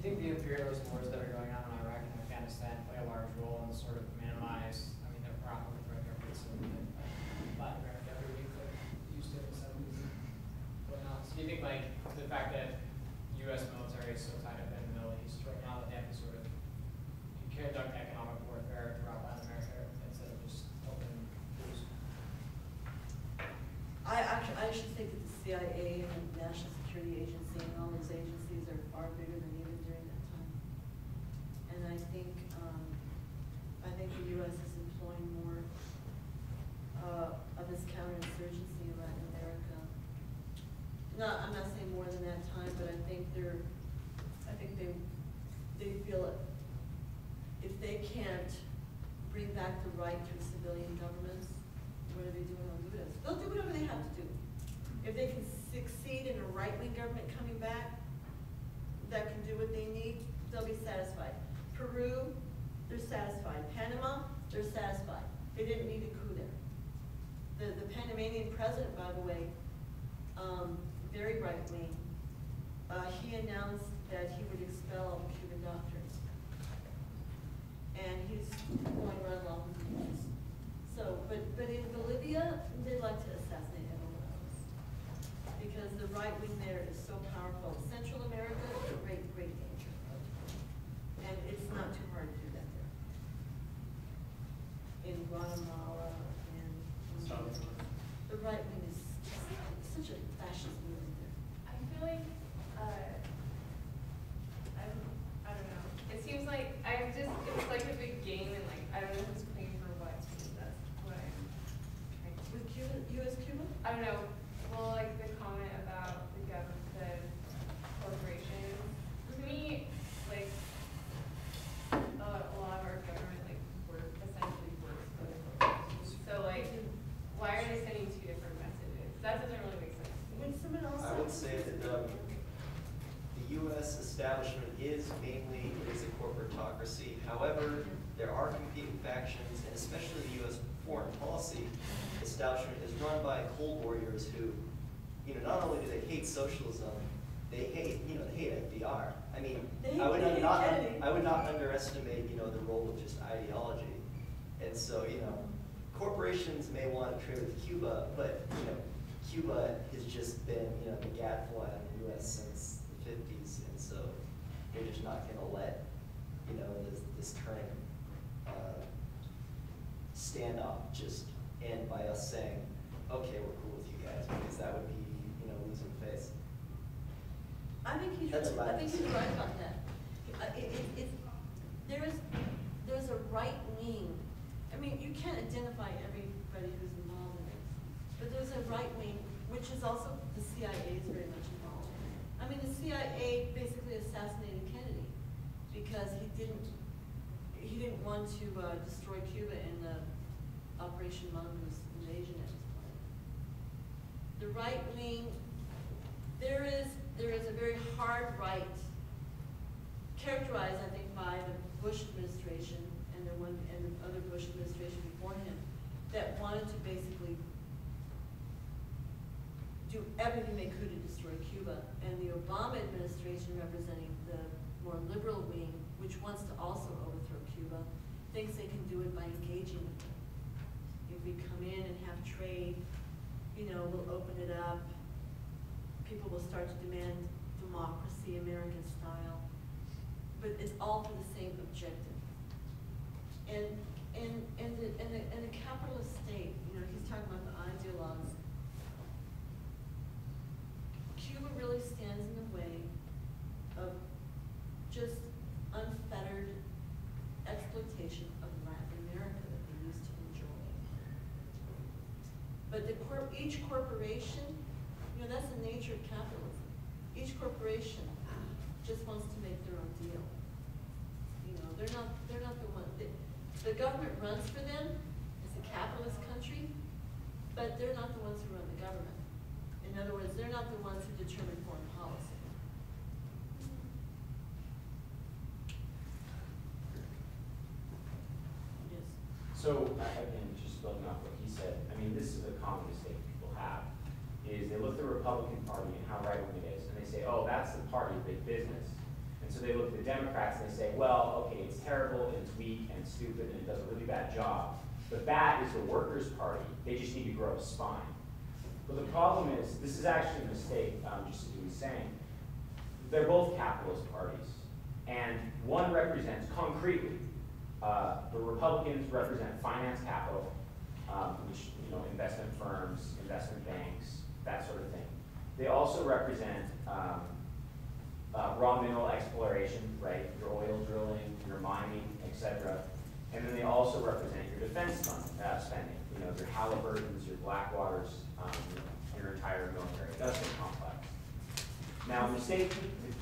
you think the imperialist wars that are going on in Iraq and Afghanistan play a large role in sort of minimize, I mean, they're proper threat governments in Latin America who we could use to in the 70s and whatnot. So do you think like the fact that U.S. military is so tied up in the Middle East right now that they have to sort of conduct economic warfare throughout Latin America instead of just open wars? I actually think that the CIA and the National Security Agency and all those agencies are far bigger than even during that time. And I think the U.S. is employing more of this counterinsurgency in Latin America. I'm not saying more than that time, but I think they feel it. If they can't bring back the right through civilian governments, what are they doing on Honduras? They'll do whatever they have to do. If they can succeed in a right-wing government coming back that can do what they need, they'll be satisfied. Peru, they're satisfied. Panama, they're satisfied. They didn't need a coup there. The Panamanian president, by the way, very right-wing, he announced that he would expel Cuban doctors. And he's going right along with these. So, but in Bolivia, they'd like to assassinate Evo Morales because the right wing there is so powerful. Central America is a great, great danger. And it's not too hard to do that there. In Guatemala and the right wing is such a fascist movement there. I feel like, I don't know. It seems like it's like a big game and like, I don't know who's playing for what. That's what I'm trying to. With Cuba, U.S. Cuba? I don't know. Well, like the comment about the government, the corporations. To me, like a lot of our government like essentially works for the corporations. So like, why are they sending two different messages? That doesn't really make sense. When someone else I would say that the U.S. establishment is mainly a corporatocracy. However, there are competing factions, and especially the U.S. foreign policy establishment is run by Cold Warriors who, not only do they hate socialism, they hate, they hate FDR. I mean, I would not underestimate, the role of just ideology. And so, corporations may want to trade with Cuba, but, Cuba has just been, the gadfly on the U.S. since the 50s, and so they're just not going to let, this current standoff just end by us saying, okay, we're cool with you guys, because that would be, losing face. I think he's right about that. There's a right wing. I mean, you can't identify everybody who's involved in it, but there's a right wing, which is also the CIA is very much involved. I mean, the CIA basically assassinated Kennedy because he didn't want to destroy Cuba in the Operation Mongoose invasion at this point. The right wing, there is a very hard right, characterized, I think, by the Bush administration and the other Bush administration before him, that wanted to basically do everything they could to destroy Cuba. And the Obama administration, representing the more liberal wing, which wants to also overthrow Cuba, thinks they can do it by engaging with them. If we come in and have trade, we'll open it up. People will start to demand democracy, American style. But it's all for the same objective. And the capitalist state, he's talking about the ideologues. Cuba really stands in the way of just unfettered exploitation of Latin America that they used to enjoy. But each corporation, that's the nature of capitalism. Each corporation just wants to make their own deal. They're not the one. The government runs for them. It's a capitalist country, but they're not the ones who run the government. In other words, they're not the ones who determine foreign policy. Yes. So, again, just building off what he said, I mean, this is a common mistake people have, is they look at the Republican Party and how right-wing it is, and they say, oh, that's the party of big business. And And so they look at the Democrats and they say, well, okay, it's terrible, and it's weak, and it's stupid, and it does a really bad job. But that is the workers' party. They just need to grow a spine. But the problem is, this is actually a mistake, just as he was saying. They're both capitalist parties. And one represents, concretely, the Republicans represent finance capital, which, investment firms, investment banks, that sort of thing. They also represent raw mineral exploration, right? Your oil drilling, your mining, etc. And then they also represent your defense spending, your Halliburtons, your Blackwaters, your entire military industrial complex. Now, the mistake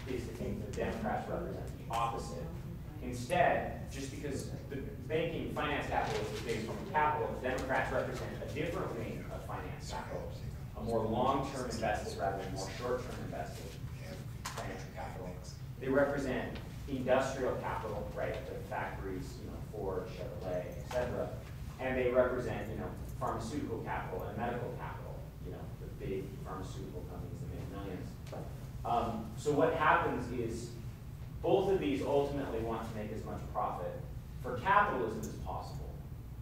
is to think the Democrats represent the opposite. Instead, just because the banking finance capital is the biggest form of capital, the Democrats represent a different wing of finance capital, a more long-term invested rather than more short-term invested financial capital. They represent industrial capital, right? The factories, Ford, Chevrolet, etc. And they represent, pharmaceutical capital and medical capital, the big pharmaceutical companies that make millions. So what happens is both of these ultimately want to make as much profit for capitalism as possible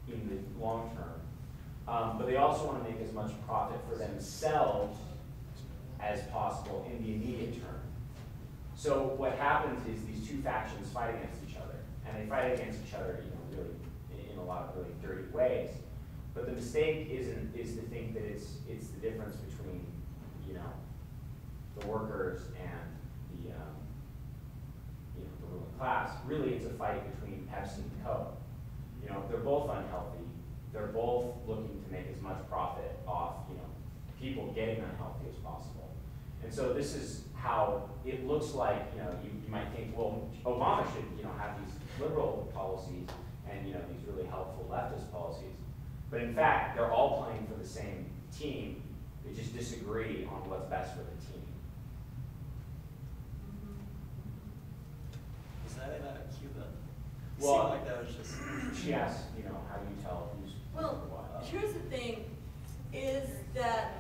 in the long term. But they also want to make as much profit for themselves as possible in the immediate term. So what happens is these two factions fight against each other, and they fight against each other, really in a lot of really dirty ways. But the mistake is to think that it's the difference between the workers and the ruling class. Really, it's a fight between Pepsi and Coke. They're both unhealthy. They're both looking to make as much profit off people getting unhealthy as possible. And so this is how it looks like. You might think, well, Obama should have these liberal policies and these really helpful leftist policies. But in fact, they're all playing for the same team. They just disagree on what's best for the team. Is that in Cuba? Well, Seemed like that was just. She asked, how do you tell who's Well, here's the thing, is that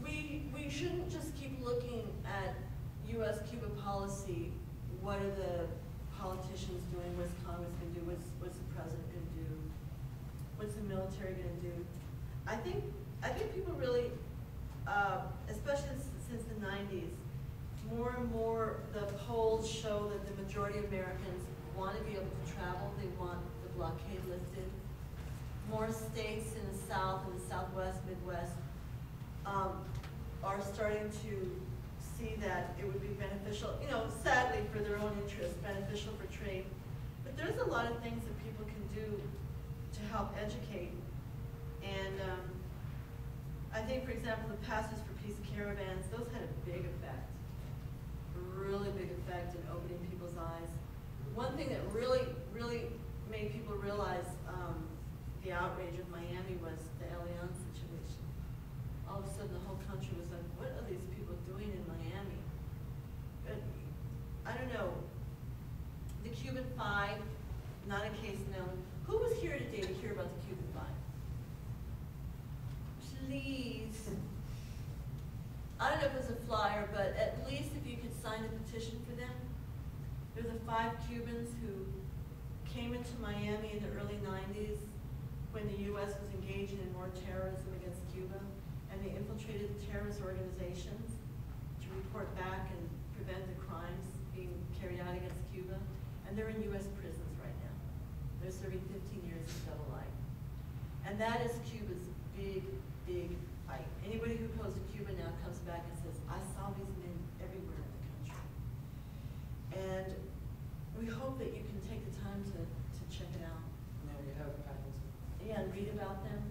we shouldn't just keep looking at U.S.-Cuba policy. What are the politicians doing? What's Congress going to do? What's the president going to do? What's the military going to do? I think people really, especially since the 90s, more and more the polls show that the majority of Americans want to be able to travel. They want the blockade lifted. More states in the South and the Southwest, Midwest are starting to see that it would be beneficial, sadly for their own interest, beneficial for trade. But there's a lot of things that people can do to help educate. And I think, for example, the Pastors for Peace caravans, those had a big effect, a really big effect in opening people's eyes. One thing that really, really made people realize the outrage of Miami was the Elian situation. All of a sudden, the whole country was like, what are these people doing in Miami? But, I don't know. The Cuban Five, not a case known. Who was here today to hear about the Cuban Five? Please. I don't know if it was a flyer, but at least if you could sign a petition for them. They're the 5 Cubans who came into Miami in the early 90s when the U.S. was engaging in more terrorism against Cuba, and they infiltrated terrorist organizations to report back and prevent the crimes being carried out against Cuba. And they're in U.S. prisons right now. They're serving 15 years of double life. And that is Cuba's big, big fight. Anybody who goes to Cuba now comes back and says, I saw these men everywhere in the country. And we hope that you can take the time to check it out. Now we have patents. Yeah, and read about them,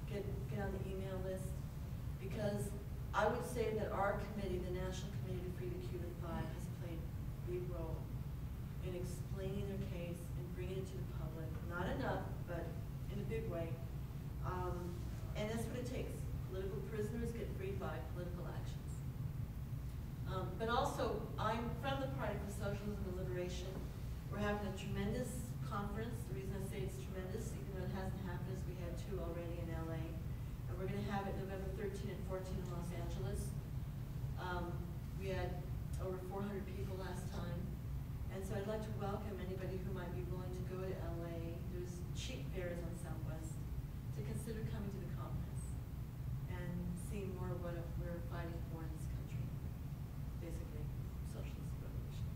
get on the email list. Because I would say that our committee, the National Committee to Free the Cuban Five, has played a big role in explaining their case and bringing it to the public. Not enough, but in a big way. And that's what it takes. Political prisoners get freed by political actions. But also, I'm from the Party for Socialism and Liberation. We're having a tremendous conference. The reason I say it's tremendous, even though it hasn't happened, is we had 2 already in LA. And we're going to have it November 13 and 14 in Los Angeles. We had over 400 people last like to welcome anybody who might be willing to go to LA. There's cheap fares on Southwest to consider coming to the conference and seeing more of what we're fighting for in this country. Basically, socialist revolution.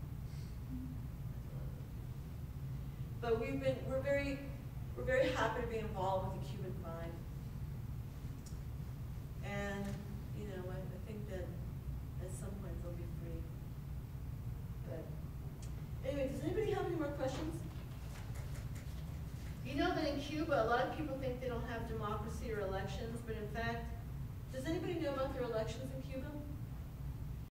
But we're very happy to be involved with the Cuban Five. And, you know, I think that at some point they'll be free. But anyway, does anybody have any more questions? You know that in Cuba, a lot of people think they don't have democracy or elections, but in fact, does anybody know about their elections in Cuba?